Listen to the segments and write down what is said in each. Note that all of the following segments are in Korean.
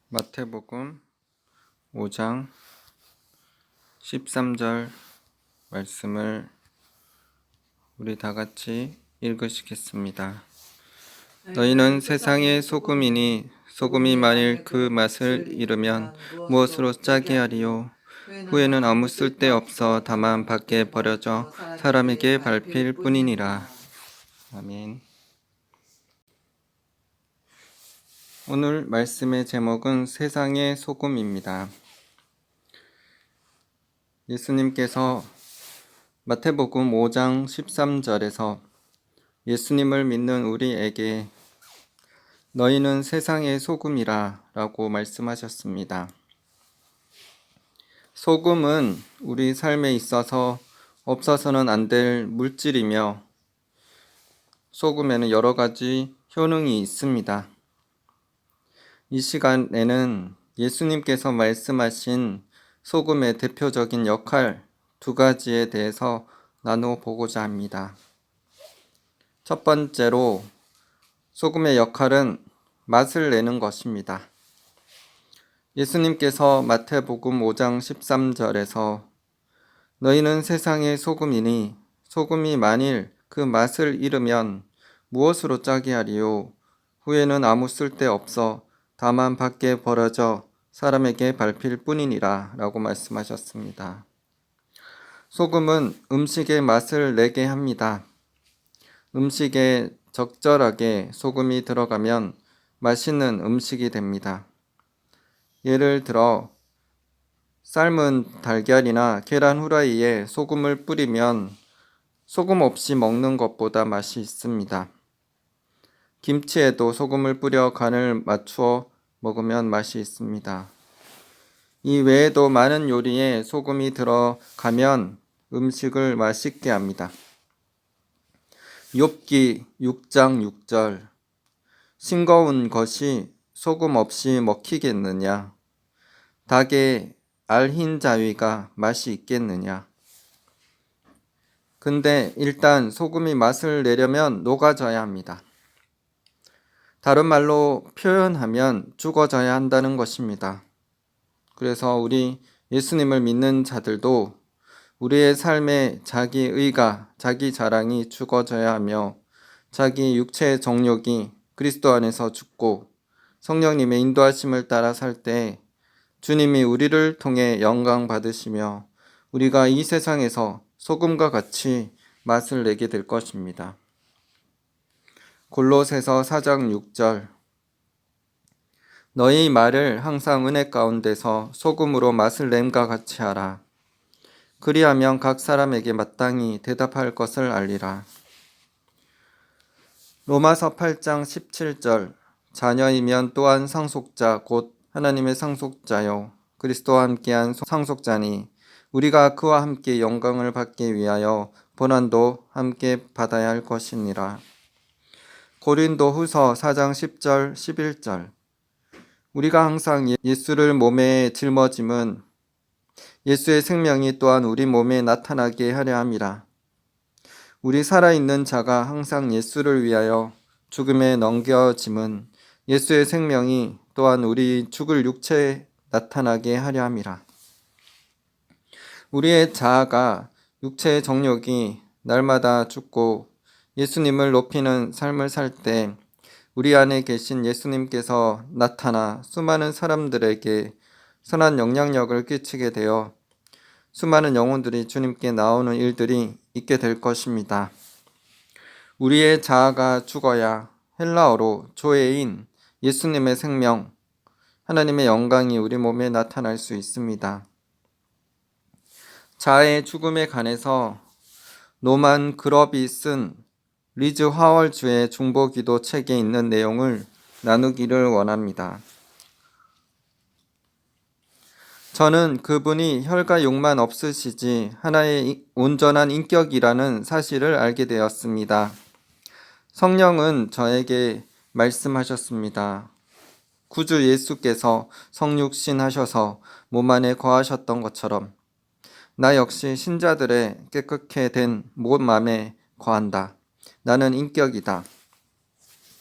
마태복음 5장 13절 말씀을 우리 다 같이 읽으시겠습니다. 너희는 세상의 소금이니 소금이 만일 그 맛을 잃으면 무엇으로 짜게 하리요? 후에는 아무 쓸데없어 다만 밖에 버려져 사람에게 밟힐 뿐이니라. 아멘. 오늘 말씀의 제목은 세상의 소금입니다. 예수님께서 마태복음 5장 13절에서 예수님을 믿는 우리에게 너희는 세상의 소금이라 라고 말씀하셨습니다. 소금은 우리 삶에 있어서 없어서는 안 될 물질이며 소금에는 여러 가지 효능이 있습니다. 이 시간에는 예수님께서 말씀하신 소금의 대표적인 역할 두 가지에 대해서 나누어 보고자 합니다. 첫 번째로 소금의 역할은 맛을 내는 것입니다. 예수님께서 마태복음 5장 13절에서 너희는 세상의 소금이니 소금이 만일 그 맛을 잃으면 무엇으로 짜게 하리요? 후에는 아무 쓸데 없어 다만 밖에 버려져 사람에게 밟힐 뿐이니라 라고 말씀하셨습니다. 소금은 음식의 맛을 내게 합니다. 음식에 적절하게 소금이 들어가면 맛있는 음식이 됩니다. 예를 들어 삶은 달걀이나 계란 후라이에 소금을 뿌리면 소금 없이 먹는 것보다 맛이 있습니다. 김치에도 소금을 뿌려 간을 맞추어 먹으면 맛이 있습니다. 이 외에도 많은 요리에 소금이 들어가면 음식을 맛있게 합니다. 욥기 6장 6절 싱거운 것이 소금 없이 먹히겠느냐? 닭의 알흰 자위가 맛이 있겠느냐? 근데 일단 소금이 맛을 내려면 녹아져야 합니다. 다른 말로 표현하면 죽어져야 한다는 것입니다. 그래서 우리 예수님을 믿는 자들도 우리의 삶에 자기 의가, 자기 자랑이 죽어져야 하며 자기 육체의 정욕이 그리스도 안에서 죽고 성령님의 인도하심을 따라 살 때 주님이 우리를 통해 영광 받으시며 우리가 이 세상에서 소금과 같이 맛을 내게 될 것입니다. 골로새서 4장 6절 너희 말을 항상 은혜 가운데서 소금으로 맛을 냄과 같이 하라. 그리하면 각 사람에게 마땅히 대답할 것을 알리라. 로마서 8장 17절 자녀이면 또한 상속자 곧 하나님의 상속자요 그리스도와 함께한 상속자니 우리가 그와 함께 영광을 받기 위하여 고난도 함께 받아야 할 것이니라. 고린도 후서 4장 10절 11절 우리가 항상 예수를 몸에 짊어짐은 예수의 생명이 또한 우리 몸에 나타나게 하려 함이라. 우리 살아있는 자가 항상 예수를 위하여 죽음에 넘겨짐은 예수의 생명이 또한 우리 죽을 육체에 나타나게 하려 함이라. 우리의 자아가 육체의 정욕이 날마다 죽고 예수님을 높이는 삶을 살 때 우리 안에 계신 예수님께서 나타나 수많은 사람들에게 선한 영향력을 끼치게 되어 수많은 영혼들이 주님께 나오는 일들이 있게 될 것입니다. 우리의 자아가 죽어야 헬라어로 조에인 예수님의 생명, 하나님의 영광이 우리 몸에 나타날 수 있습니다. 자아의 죽음에 관해서 노만 그럽이 쓴 리즈 하월주의 중보기도 책에 있는 내용을 나누기를 원합니다. 저는 그분이 혈과 육만 없으시지 하나의 온전한 인격이라는 사실을 알게 되었습니다. 성령은 저에게 말씀하셨습니다. 구주 예수께서 성육신 하셔서 몸 안에 거하셨던 것처럼 나 역시 신자들의 깨끗게 된 몸 안에 거한다. 나는 인격이다.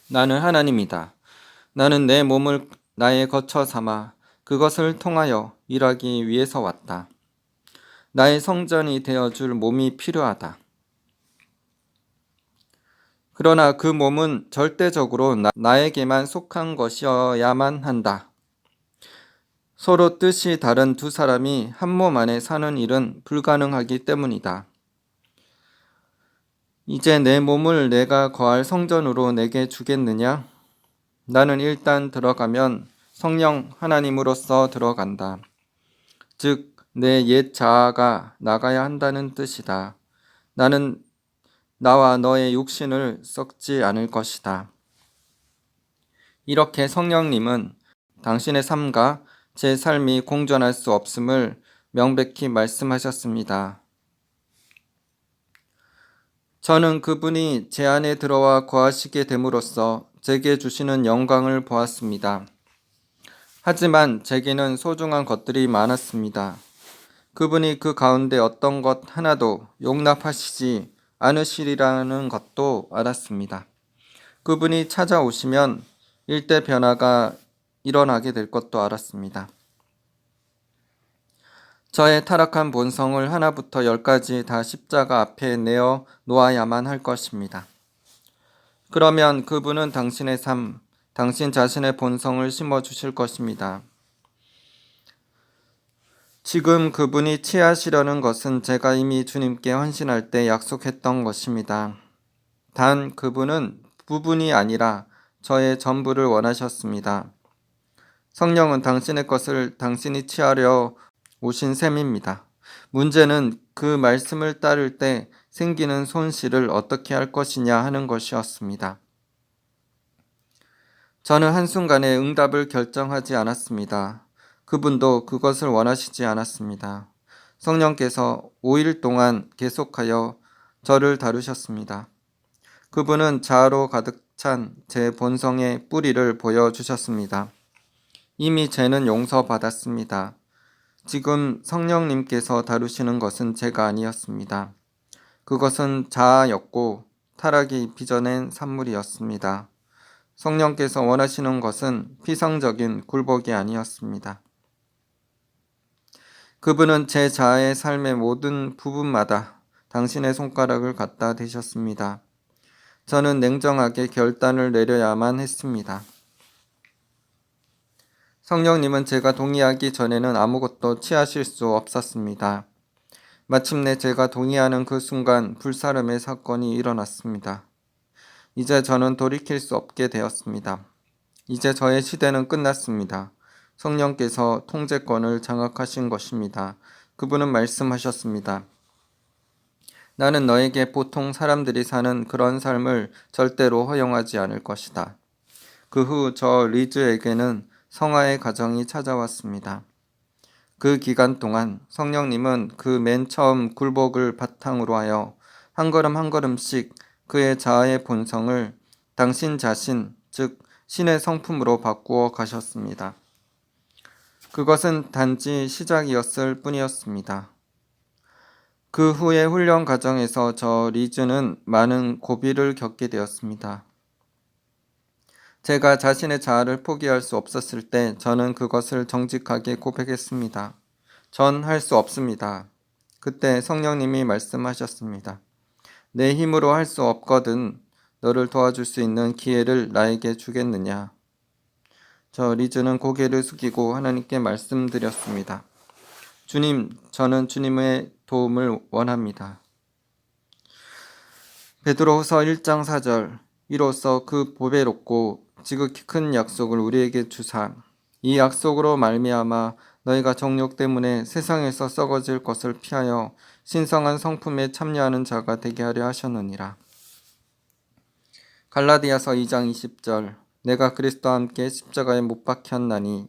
나는 하나님이다. 나는 내 몸을 나의 거처 삼아 그것을 통하여 일하기 위해서 왔다. 나의 성전이 되어줄 몸이 필요하다. 그러나 그 몸은 절대적으로 나에게만 속한 것이어야만 한다. 서로 뜻이 다른 두 사람이 한 몸 안에 사는 일은 불가능하기 때문이다. 이제 내 몸을 내가 거할 성전으로 내게 주겠느냐? 나는 일단 들어가면 성령 하나님으로서 들어간다. 즉, 내 옛 자아가 나가야 한다는 뜻이다. 나는 나와 너의 육신을 썩지 않을 것이다. 이렇게 성령님은 당신의 삶과 제 삶이 공존할 수 없음을 명백히 말씀하셨습니다. 저는 그분이 제 안에 들어와 거하시게 됨으로써 제게 주시는 영광을 보았습니다. 하지만 제게는 소중한 것들이 많았습니다. 그분이 그 가운데 어떤 것 하나도 용납하시지 않으시리라는 것도 알았습니다. 그분이 찾아오시면 일대 변화가 일어나게 될 것도 알았습니다. 저의 타락한 본성을 하나부터 열까지 다 십자가 앞에 내어 놓아야만 할 것입니다. 그러면 그분은 당신의 삶, 당신 자신의 본성을 심어주실 것입니다. 지금 그분이 취하시려는 것은 제가 이미 주님께 헌신할 때 약속했던 것입니다. 단 그분은 부분이 아니라 저의 전부를 원하셨습니다. 성령은 당신의 것을 당신이 취하려 오신 셈입니다. 문제는 그 말씀을 따를 때 생기는 손실을 어떻게 할 것이냐 하는 것이었습니다. 저는 한순간에 응답을 결정하지 않았습니다. 그분도 그것을 원하시지 않았습니다. 성령께서 5일 동안 계속하여 저를 다루셨습니다. 그분은 자아로 가득 찬 제 본성의 뿌리를 보여주셨습니다. 이미 죄는 용서받았습니다. 지금 성령님께서 다루시는 것은 제가 아니었습니다. 그것은 자아였고 타락이 빚어낸 산물이었습니다. 성령께서 원하시는 것은 피상적인 굴복이 아니었습니다. 그분은 제 자아의 삶의 모든 부분마다 당신의 손가락을 갖다 대셨습니다. 저는 냉정하게 결단을 내려야만 했습니다. 성령님은 제가 동의하기 전에는 아무것도 취하실 수 없었습니다. 마침내 제가 동의하는 그 순간 불사름의 사건이 일어났습니다. 이제 저는 돌이킬 수 없게 되었습니다. 이제 저의 시대는 끝났습니다. 성령께서 통제권을 장악하신 것입니다. 그분은 말씀하셨습니다. 나는 너에게 보통 사람들이 사는 그런 삶을 절대로 허용하지 않을 것이다. 그 후 저 리즈에게는 성화의 가정이 찾아왔습니다. 그 기간 동안 성령님은 그 맨 처음 굴복을 바탕으로 하여 한 걸음 한 걸음씩 그의 자아의 본성을 당신 자신, 즉 신의 성품으로 바꾸어 가셨습니다. 그것은 단지 시작이었을 뿐이었습니다. 그 후의 훈련 과정에서 저 리즈는 많은 고비를 겪게 되었습니다. 제가 자신의 자아를 포기할 수 없었을 때 저는 그것을 정직하게 고백했습니다. 전 할 수 없습니다. 그때 성령님이 말씀하셨습니다. 내 힘으로 할 수 없거든 너를 도와줄 수 있는 기회를 나에게 주겠느냐. 저 리즈는 고개를 숙이고 하나님께 말씀드렸습니다. 주님, 저는 주님의 도움을 원합니다. 베드로후서 1장 4절 이로써 그 보배롭고 지극히 큰 약속을 우리에게 주사 이 약속으로 말미암아 너희가 정욕 때문에 세상에서 썩어질 것을 피하여 신성한 성품에 참여하는 자가 되게 하려 하셨느니라. 갈라디아서 2장 20절 내가 그리스도와 함께 십자가에 못 박혔나니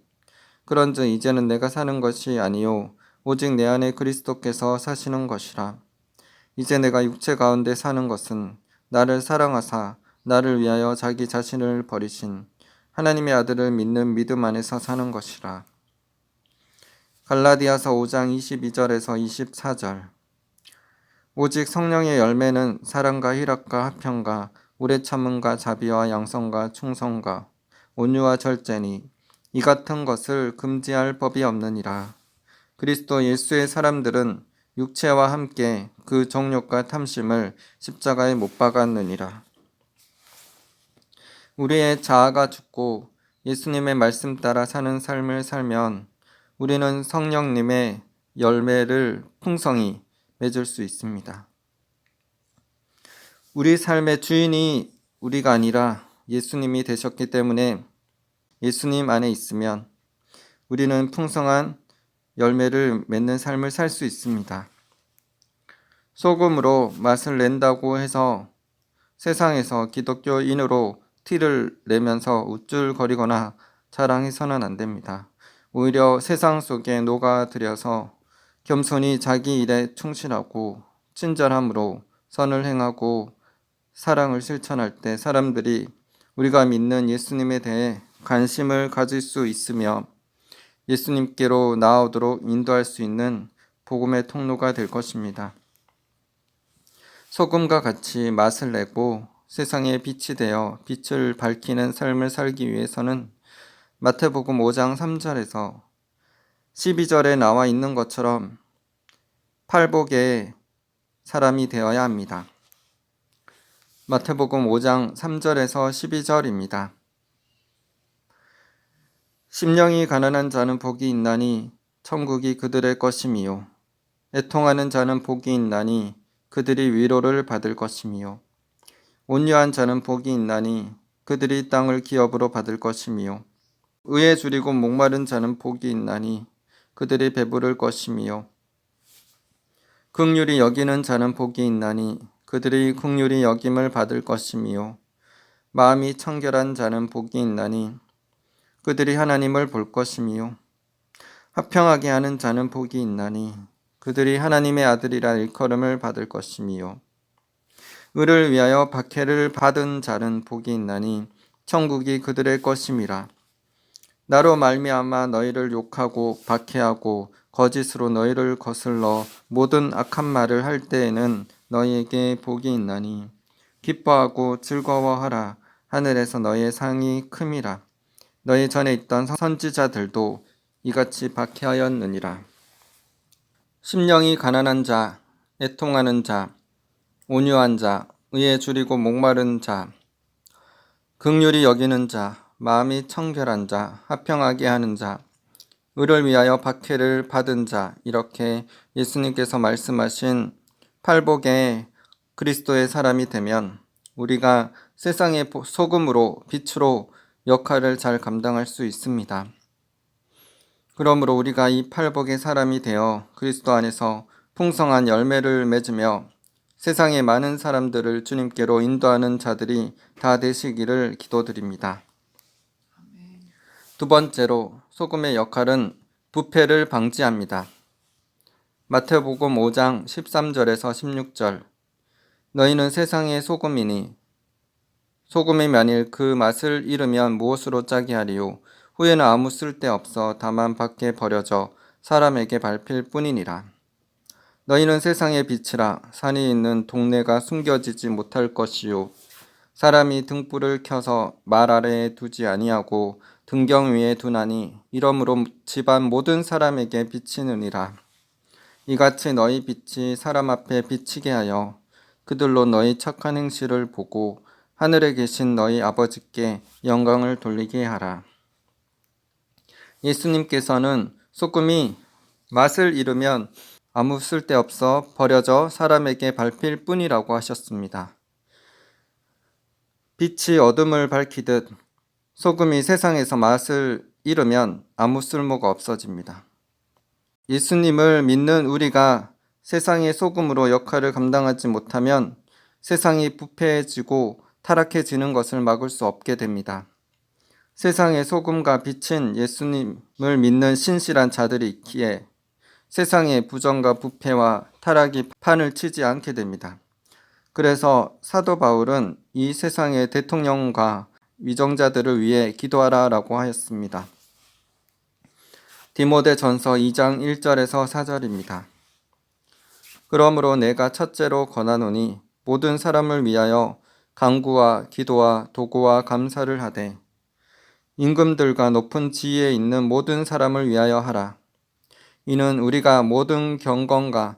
그런즉 이제는 내가 사는 것이 아니요 오직 내 안에 그리스도께서 사시는 것이라. 이제 내가 육체 가운데 사는 것은 나를 사랑하사 나를 위하여 자기 자신을 버리신 하나님의 아들을 믿는 믿음 안에서 사는 것이라. 갈라디아서 5장 22절에서 24절 오직 성령의 열매는 사랑과 희락과 화평과 오래 참음과 자비와 양성과 충성과 온유와 절제니 이 같은 것을 금지할 법이 없느니라. 그리스도 예수의 사람들은 육체와 함께 그 정욕과 탐심을 십자가에 못 박았느니라. 우리의 자아가 죽고 예수님의 말씀 따라 사는 삶을 살면 우리는 성령님의 열매를 풍성히 맺을 수 있습니다. 우리 삶의 주인이 우리가 아니라 예수님이 되셨기 때문에 예수님 안에 있으면 우리는 풍성한 열매를 맺는 삶을 살 수 있습니다. 소금으로 맛을 낸다고 해서 세상에서 기독교인으로 티를 내면서 우쭐거리거나 자랑해서는 안 됩니다. 오히려 세상 속에 녹아들여서 겸손히 자기 일에 충실하고 친절함으로 선을 행하고 사랑을 실천할 때 사람들이 우리가 믿는 예수님에 대해 관심을 가질 수 있으며 예수님께로 나아오도록 인도할 수 있는 복음의 통로가 될 것입니다. 소금과 같이 맛을 내고 세상의 빛이 되어 빛을 밝히는 삶을 살기 위해서는 마태복음 5장 3절에서 12절에 나와 있는 것처럼 팔복의 사람이 되어야 합니다. 마태복음 5장 3절에서 12절입니다. 심령이 가난한 자는 복이 있나니 천국이 그들의 것임이요. 애통하는 자는 복이 있나니 그들이 위로를 받을 것임이요. 온유한 자는 복이 있나니 그들이 땅을 기업으로 받을 것임이요. 의에 줄이고 목마른 자는 복이 있나니 그들이 배부를 것임이요. 긍휼히 여기는 자는 복이 있나니 그들이 긍휼히 여김을 받을 것임이요. 마음이 청결한 자는 복이 있나니 그들이 하나님을 볼 것임이요. 화평하게 하는 자는 복이 있나니 그들이 하나님의 아들이라 일컬음을 받을 것임이요. 의를 위하여 박해를 받은 자는 복이 있나니 천국이 그들의 것임이라. 나로 말미암아 너희를 욕하고 박해하고 거짓으로 너희를 거슬러 모든 악한 말을 할 때에는 너희에게 복이 있나니 기뻐하고 즐거워하라. 하늘에서 너희의 상이 큼이라. 너희 전에 있던 선지자들도 이같이 박해하였느니라. 심령이 가난한 자, 애통하는 자, 온유한 자, 의에 줄이고 목마른 자, 긍휼히 여기는 자, 마음이 청결한 자, 화평하게 하는 자, 의를 위하여 박해를 받은 자, 이렇게 예수님께서 말씀하신 팔복의 그리스도의 사람이 되면 우리가 세상의 소금으로 빛으로 역할을 잘 감당할 수 있습니다. 그러므로 우리가 이 팔복의 사람이 되어 그리스도 안에서 풍성한 열매를 맺으며 세상의 많은 사람들을 주님께로 인도하는 자들이 다 되시기를 기도드립니다. 두 번째로 소금의 역할은 부패를 방지합니다. 마태복음 5장 13절에서 16절 너희는 세상의 소금이니 소금이 만일 그 맛을 잃으면 무엇으로 짜게 하리요. 후에는 아무 쓸데없어 다만 밖에 버려져 사람에게 밟힐 뿐이니라. 너희는 세상의 빛이라. 산이 있는 동네가 숨겨지지 못할 것이요. 사람이 등불을 켜서 말 아래에 두지 아니하고 등경 위에 두나니 이러므로 집안 모든 사람에게 비치느니라. 이같이 너희 빛이 사람 앞에 비치게 하여 그들로 너희 착한 행실을 보고 하늘에 계신 너희 아버지께 영광을 돌리게 하라. 예수님께서는 소금이 맛을 잃으면 아무 쓸데없어 버려져 사람에게 밟힐 뿐이라고 하셨습니다. 빛이 어둠을 밝히듯 소금이 세상에서 맛을 잃으면 아무 쓸모가 없어집니다. 예수님을 믿는 우리가 세상의 소금으로 역할을 감당하지 못하면 세상이 부패해지고 타락해지는 것을 막을 수 없게 됩니다. 세상의 소금과 빛인 예수님을 믿는 신실한 자들이 있기에 세상의 부정과 부패와 타락이 판을 치지 않게 됩니다. 그래서 사도 바울은 이 세상의 대통령과 위정자들을 위해 기도하라라고 하였습니다. 디모데전서 2장 1절에서 4절입니다. 그러므로 내가 첫째로 권하노니 모든 사람을 위하여 간구와 기도와 도구와 감사를 하되 임금들과 높은 지위에 있는 모든 사람을 위하여 하라. 이는 우리가 모든 경건과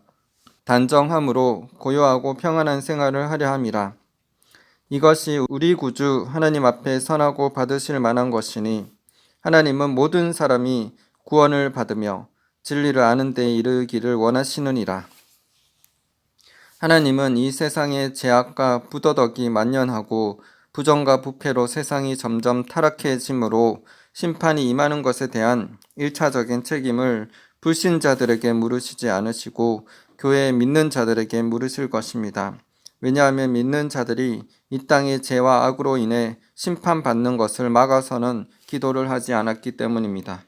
단정함으로 고요하고 평안한 생활을 하려 함이라. 이것이 우리 구주 하나님 앞에 선하고 받으실 만한 것이니 하나님은 모든 사람이 구원을 받으며 진리를 아는 데에 이르기를 원하시느니라. 하나님은 이 세상의 죄악과 부도덕이 만연하고 부정과 부패로 세상이 점점 타락해짐으로 심판이 임하는 것에 대한 1차적인 책임을 불신자들에게 물으시지 않으시고 교회에 믿는 자들에게 물으실 것입니다. 왜냐하면 믿는 자들이 이 땅의 죄와 악으로 인해 심판받는 것을 막아서는 기도를 하지 않았기 때문입니다.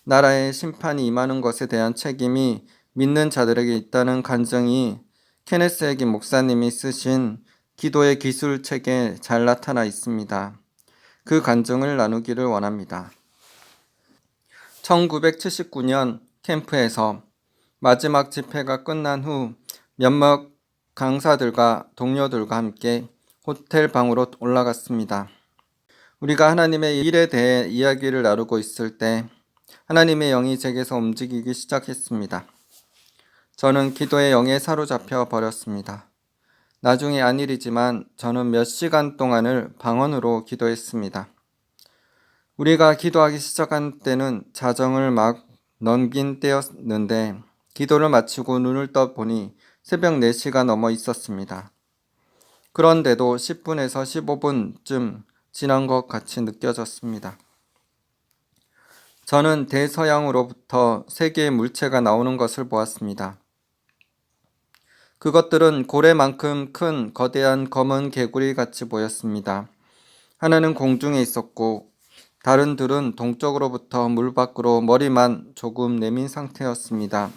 나라의 심판이 임하는 것에 대한 책임이 믿는 자들에게 있다는 간증이 케네스 해긴 목사님이 쓰신 기도의 기술책에 잘 나타나 있습니다. 그 간증을 나누기를 원합니다. 1979년 캠프에서 마지막 집회가 끝난 후 몇몇 강사들과 동료들과 함께 호텔 방으로 올라갔습니다. 우리가 하나님의 일에 대해 이야기를 나누고 있을 때 하나님의 영이 제게서 움직이기 시작했습니다. 저는 기도의 영에 사로잡혀 버렸습니다. 나중에 안 일이지만 저는 몇 시간 동안을 방언으로 기도했습니다. 우리가 기도하기 시작한 때는 자정을 막 넘긴 때였는데 기도를 마치고 눈을 떠보니 새벽 4시가 넘어 있었습니다. 그런데도 10분에서 15분쯤 지난 것 같이 느껴졌습니다. 저는 대서양으로부터 3개의 물체가 나오는 것을 보았습니다. 그것들은 고래만큼 큰 거대한 검은 개구리 같이 보였습니다. 하나는 공중에 있었고 다른 둘은 동쪽으로부터 물 밖으로 머리만 조금 내민 상태였습니다.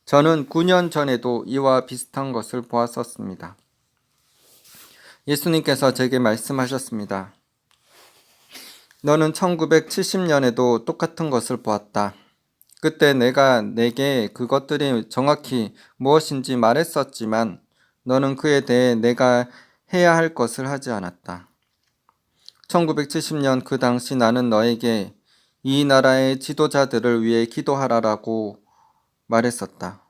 저는 9년 전에도 이와 비슷한 것을 보았었습니다. 예수님께서 제게 말씀하셨습니다. 너는 1970년에도 똑같은 것을 보았다. 그때 내가 내게 그것들이 정확히 무엇인지 말했었지만 너는 그에 대해 내가 해야 할 것을 하지 않았다. 1970년 그 당시 나는 너에게 이 나라의 지도자들을 위해 기도하라라고 말했었다.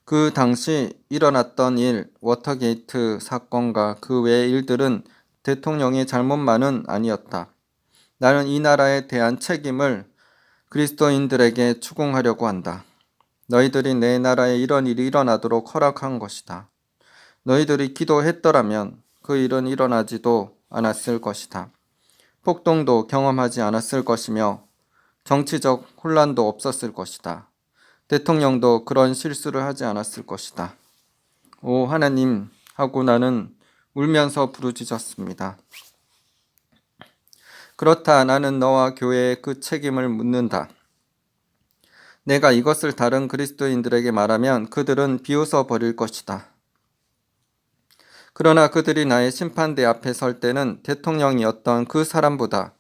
그 당시 일어났던 일, 워터게이트 사건과 그 외의 일들은 대통령의 잘못만은 아니었다. 나는 이 나라에 대한 책임을 그리스도인들에게 추궁하려고 한다. 너희들이 내 나라에 이런 일이 일어나도록 허락한 것이다. 너희들이 기도했더라면 그 일은 일어나지도 않았을 것이다. 폭동도 경험하지 않았을 것이며 정치적 혼란도 없었을 것이다. 대통령도 그런 실수를 하지 않았을 것이다. 오 하나님 하고 나는 울면서 부르짖었습니다. 그렇다 나는 너와 교회에 그 책임을 묻는다. 내가 이것을 다른 그리스도인들에게 말하면 그들은 비웃어 버릴 것이다. 그러나 그들이 나의 심판대 앞에 설 때는 대통령이었던 그 사람보다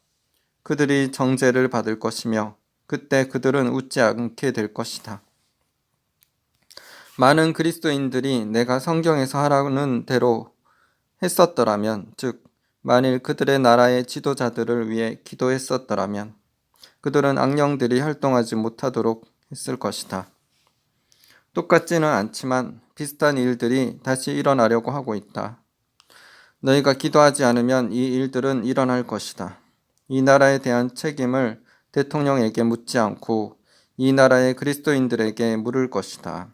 그들이 정죄를 받을 것이며 그때 그들은 웃지 않게 될 것이다. 많은 그리스도인들이 내가 성경에서 하라는 대로 했었더라면, 즉 만일 그들의 나라의 지도자들을 위해 기도했었더라면 그들은 악령들이 활동하지 못하도록 했을 것이다. 똑같지는 않지만 비슷한 일들이 다시 일어나려고 하고 있다. 너희가 기도하지 않으면 이 일들은 일어날 것이다. 이 나라에 대한 책임을 대통령에게 묻지 않고 이 나라의 그리스도인들에게 물을 것이다.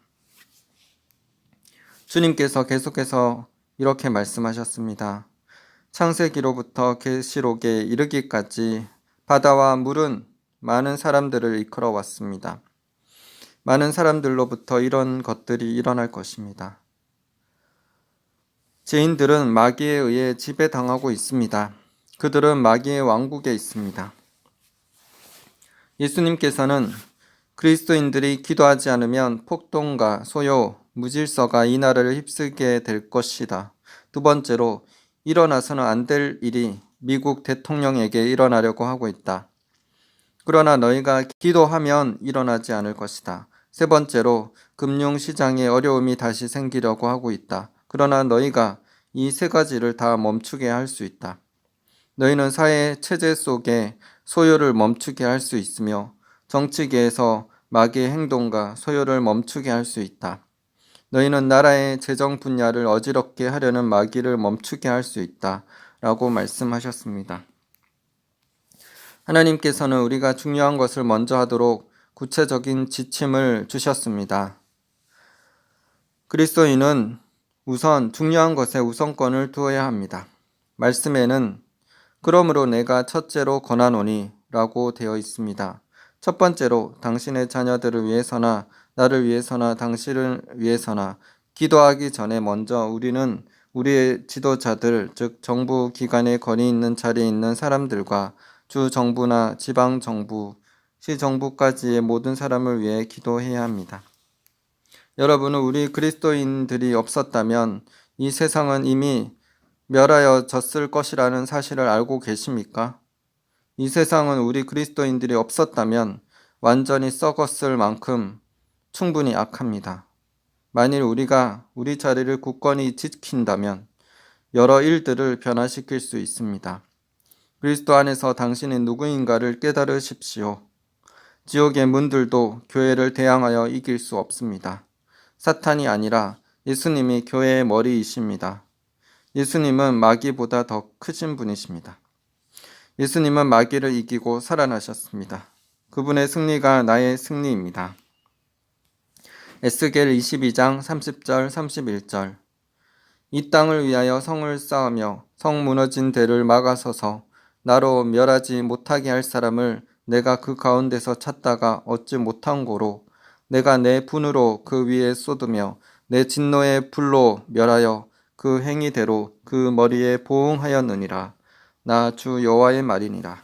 주님께서 계속해서 이렇게 말씀하셨습니다. 창세기로부터 계시록에 이르기까지 바다와 물은 많은 사람들을 이끌어 왔습니다. 많은 사람들로부터 이런 것들이 일어날 것입니다. 죄인들은 마귀에 의해 지배당하고 있습니다. 그들은 마귀의 왕국에 있습니다. 예수님께서는 그리스도인들이 기도하지 않으면 폭동과 소요, 무질서가 이 나라를 휩쓸게 될 것이다. 두 번째로 일어나서는 안 될 일이 미국 대통령에게 일어나려고 하고 있다. 그러나 너희가 기도하면 일어나지 않을 것이다. 세 번째로 금융시장에 어려움이 다시 생기려고 하고 있다. 그러나 너희가 이 세 가지를 다 멈추게 할 수 있다. 너희는 사회 체제 속에 소요를 멈추게 할 수 있으며 정치계에서 마귀의 행동과 소요를 멈추게 할 수 있다. 너희는 나라의 재정 분야를 어지럽게 하려는 마귀를 멈추게 할 수 있다. 라고 말씀하셨습니다. 하나님께서는 우리가 중요한 것을 먼저 하도록 구체적인 지침을 주셨습니다. 그리스도인은 우선 중요한 것에 우선권을 두어야 합니다. 말씀에는 그러므로 내가 첫째로 권하노니 라고 되어 있습니다. 첫 번째로 당신의 자녀들을 위해서나 나를 위해서나 당신을 위해서나 기도하기 전에 먼저 우리는 우리의 지도자들, 즉 정부 기관에 권위 있는 자리에 있는 사람들과 주 정부나 지방 정부, 시 정부까지의 모든 사람을 위해 기도해야 합니다. 여러분은 우리 그리스도인들이 없었다면 이 세상은 이미 멸하여졌을 것이라는 사실을 알고 계십니까? 이 세상은 우리 그리스도인들이 없었다면 완전히 썩었을 만큼 충분히 악합니다. 만일 우리가 우리 자리를 굳건히 지킨다면 여러 일들을 변화시킬 수 있습니다. 그리스도 안에서 당신이 누구인가를 깨달으십시오. 지옥의 문들도 교회를 대항하여 이길 수 없습니다. 사탄이 아니라 예수님이 교회의 머리이십니다. 예수님은 마귀보다 더 크신 분이십니다. 예수님은 마귀를 이기고 살아나셨습니다. 그분의 승리가 나의 승리입니다. 에스겔 22장 30절 31절 이 땅을 위하여 성을 쌓으며 성 무너진 데를 막아서서 나로 멸하지 못하게 할 사람을 내가 그 가운데서 찾다가 얻지 못한 고로 내가 내 분으로 그 위에 쏟으며 내 진노의 불로 멸하여 그 행위대로 그 머리에 보응하였느니라. 나 주 여호와의 말이니라.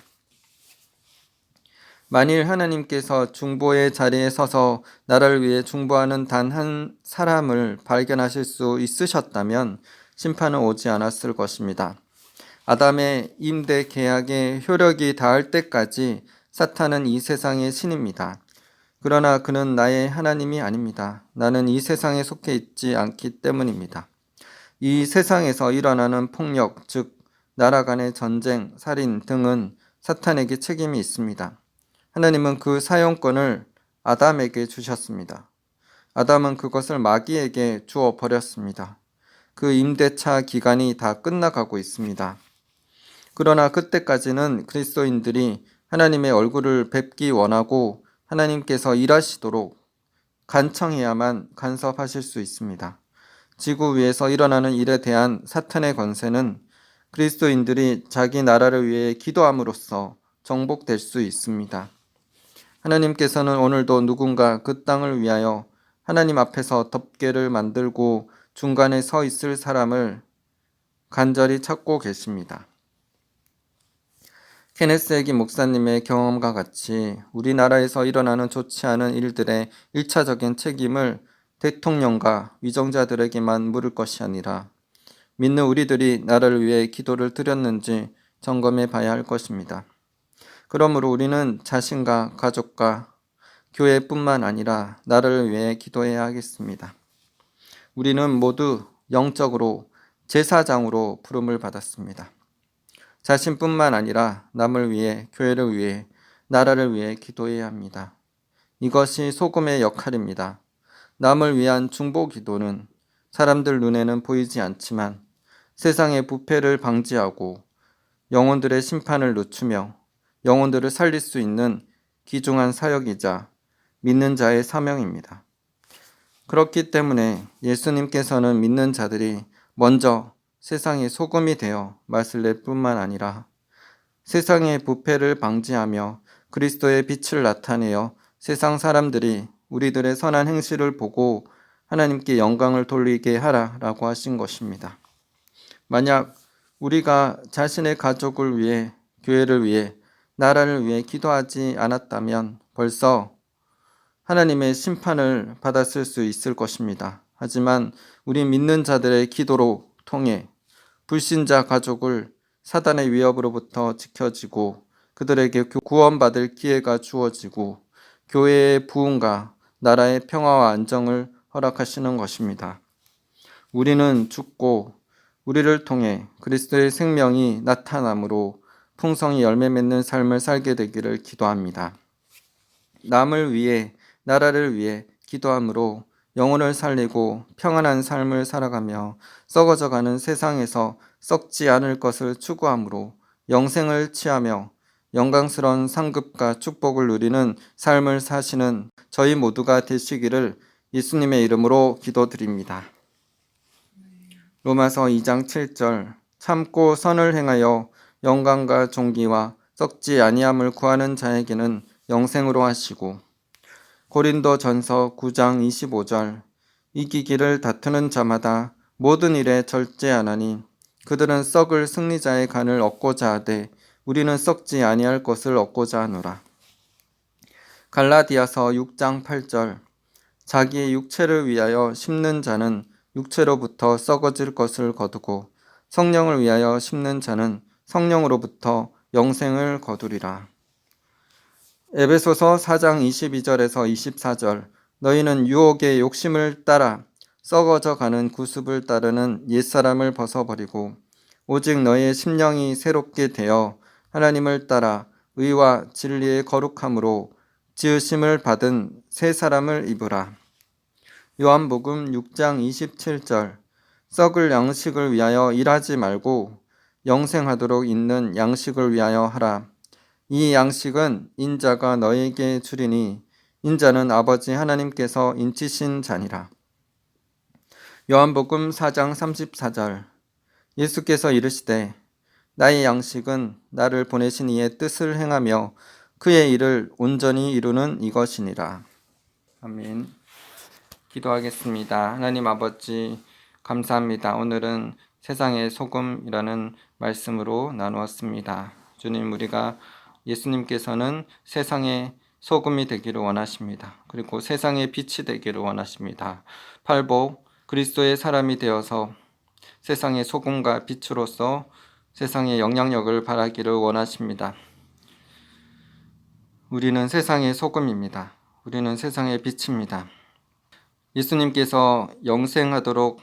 만일 하나님께서 중보의 자리에 서서 나를 위해 중보하는 단 한 사람을 발견하실 수 있으셨다면 심판은 오지 않았을 것입니다. 아담의 임대 계약의 효력이 닿을 때까지 사탄은 이 세상의 신입니다. 그러나 그는 나의 하나님이 아닙니다. 나는 이 세상에 속해 있지 않기 때문입니다. 이 세상에서 일어나는 폭력, 즉 나라 간의 전쟁, 살인 등은 사탄에게 책임이 있습니다. 하나님은 그 사용권을 아담에게 주셨습니다. 아담은 그것을 마귀에게 주어 버렸습니다. 그 임대차 기간이 다 끝나가고 있습니다. 그러나 그때까지는 그리스도인들이 하나님의 얼굴을 뵙기 원하고 하나님께서 일하시도록 간청해야만 간섭하실 수 있습니다. 지구 위에서 일어나는 일에 대한 사탄의 권세는 그리스도인들이 자기 나라를 위해 기도함으로써 정복될 수 있습니다. 하나님께서는 오늘도 누군가 그 땅을 위하여 하나님 앞에서 덮개를 만들고 중간에 서 있을 사람을 간절히 찾고 계십니다. 케네스 해기 목사님의 경험과 같이 우리나라에서 일어나는 좋지 않은 일들의 1차적인 책임을 대통령과 위정자들에게만 물을 것이 아니라 믿는 우리들이 나라를 위해 기도를 드렸는지 점검해 봐야 할 것입니다. 그러므로 우리는 자신과 가족과 교회뿐만 아니라 나라를 위해 기도해야 하겠습니다. 우리는 모두 영적으로 제사장으로 부름을 받았습니다. 자신뿐만 아니라 남을 위해, 교회를 위해, 나라를 위해 기도해야 합니다. 이것이 소금의 역할입니다. 남을 위한 중보 기도는 사람들 눈에는 보이지 않지만 세상의 부패를 방지하고 영혼들의 심판을 늦추며 영혼들을 살릴 수 있는 귀중한 사역이자 믿는 자의 사명입니다. 그렇기 때문에 예수님께서는 믿는 자들이 먼저 세상의 소금이 되어 맛을 낼 뿐만 아니라 세상의 부패를 방지하며 그리스도의 빛을 나타내어 세상 사람들이 우리들의 선한 행실을 보고 하나님께 영광을 돌리게 하라라고 하신 것입니다. 만약 우리가 자신의 가족을 위해, 교회를 위해, 나라를 위해 기도하지 않았다면 벌써 하나님의 심판을 받았을 수 있을 것입니다. 하지만 우리 믿는 자들의 기도로 통해 불신자 가족을 사단의 위협으로부터 지켜지고 그들에게 구원받을 기회가 주어지고 교회의 부흥과 나라의 평화와 안정을 허락하시는 것입니다. 우리는 죽고 우리를 통해 그리스도의 생명이 나타남으로 풍성히 열매 맺는 삶을 살게 되기를 기도합니다. 남을 위해, 나라를 위해 기도함으로 영혼을 살리고 평안한 삶을 살아가며 썩어져가는 세상에서 썩지 않을 것을 추구함으로 영생을 취하며 영광스러운 상급과 축복을 누리는 삶을 사시는 저희 모두가 되시기를 예수님의 이름으로 기도드립니다. 로마서 2장 7절 참고 선을 행하여 영광과 존귀와 썩지 아니함을 구하는 자에게는 영생으로 하시고, 고린도전서 9장 25절 이기기를 다투는 자마다 모든 일에 절제하나니 그들은 썩을 승리자의 간을 얻고자 하되 우리는 썩지 아니할 것을 얻고자 하노라. 갈라디아서 6장 8절 자기의 육체를 위하여 심는 자는 육체로부터 썩어질 것을 거두고 성령을 위하여 심는 자는 성령으로부터 영생을 거두리라. 에베소서 4장 22절에서 24절 너희는 유혹의 욕심을 따라 썩어져 가는 구습을 따르는 옛사람을 벗어버리고 오직 너희의 심령이 새롭게 되어 하나님을 따라 의와 진리의 거룩함으로 지으심을 받은 새 사람을 입으라. 요한복음 6장 27절 썩을 양식을 위하여 일하지 말고 영생하도록 있는 양식을 위하여 하라. 이 양식은 인자가 너에게 주리니 인자는 아버지 하나님께서 인치신 자니라. 요한복음 4장 34절 예수께서 이르시되 나의 양식은 나를 보내신 이의 뜻을 행하며 그의 일을 온전히 이루는 이것이니라. 아멘. 기도하겠습니다. 하나님 아버지 감사합니다. 오늘은 세상의 소금이라는 말씀으로 나누었습니다. 주님, 우리가 예수님께서는 세상의 소금이 되기를 원하십니다. 그리고 세상의 빛이 되기를 원하십니다. 팔복 그리스도의 사람이 되어서 세상의 소금과 빛으로서 세상의 영향력을 발하기를 원하십니다. 우리는 세상의 소금입니다. 우리는 세상의 빛입니다. 예수님께서 영생하도록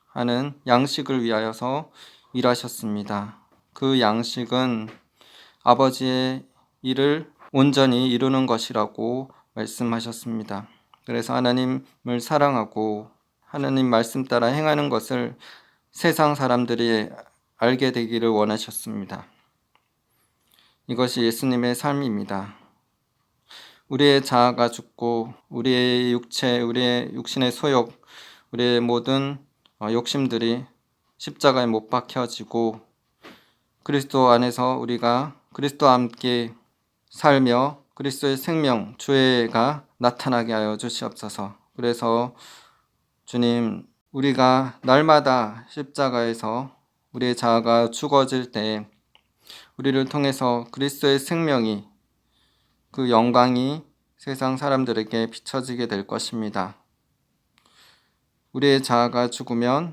하는 양식을 위하여서 일하셨습니다. 그 양식은 아버지의 일을 온전히 이루는 것이라고 말씀하셨습니다. 그래서 하나님을 사랑하고 하나님 말씀 따라 행하는 것을 세상 사람들이 알게 되기를 원하셨습니다. 이것이 예수님의 삶입니다. 우리의 자아가 죽고 우리의 육체, 우리의 육신의 소욕, 우리의 모든 욕심들이 십자가에 못 박혀지고 그리스도 안에서 우리가 그리스도와 함께 살며 그리스도의 생명, 주애가 나타나게 하여 주시옵소서. 그래서 주님, 우리가 날마다 십자가에서 우리의 자아가 죽어질 때 우리를 통해서 그리스도의 생명이, 그 영광이 세상 사람들에게 비춰지게 될 것입니다. 우리의 자아가 죽으면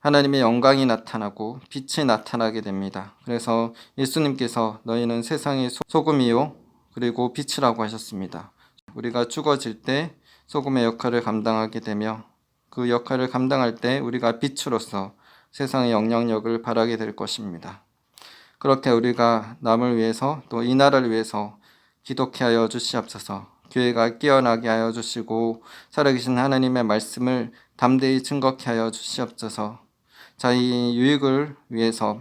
하나님의 영광이 나타나고 빛이 나타나게 됩니다. 그래서 예수님께서 너희는 세상의 소금이요 그리고 빛이라고 하셨습니다. 우리가 죽어질 때 소금의 역할을 감당하게 되며 그 역할을 감당할 때 우리가 빛으로서 세상의 영향력을 발하게 될 것입니다. 그렇게 우리가 남을 위해서 또 이 나라를 위해서 기독케 하여 주시옵소서. 교회가 깨어나게 하여 주시고 살아계신 하나님의 말씀을 담대히 증거케 하여 주시옵소서. 자기 유익을 위해서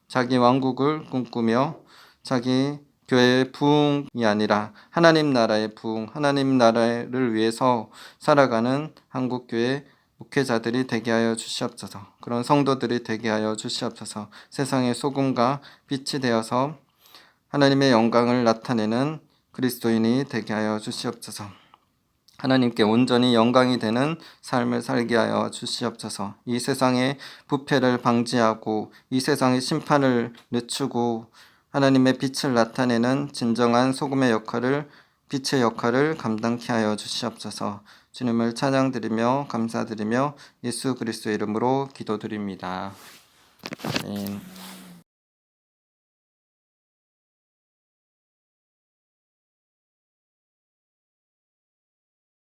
자기 왕국을 꿈꾸며 자기 교회의 부흥이 아니라 하나님 나라의 부흥, 하나님 나라를 위해서 살아가는 한국교회 목회자들이 되게 하여 주시옵소서. 그런 성도들이 되게 하여 주시옵소서. 세상의 소금과 빛이 되어서 하나님의 영광을 나타내는 그리스도인이 되게 하여 주시옵소서. 하나님께 온전히 영광이 되는 삶을 살게 하여 주시옵소서. 이 세상의 부패를 방지하고 이 세상의 심판을 늦추고 하나님의 빛을 나타내는 진정한 소금의 역할을, 빛의 역할을 감당케 하여 주시옵소서. 주님을 찬양드리며 감사드리며 예수 그리스도의 이름으로 기도드립니다. 아멘.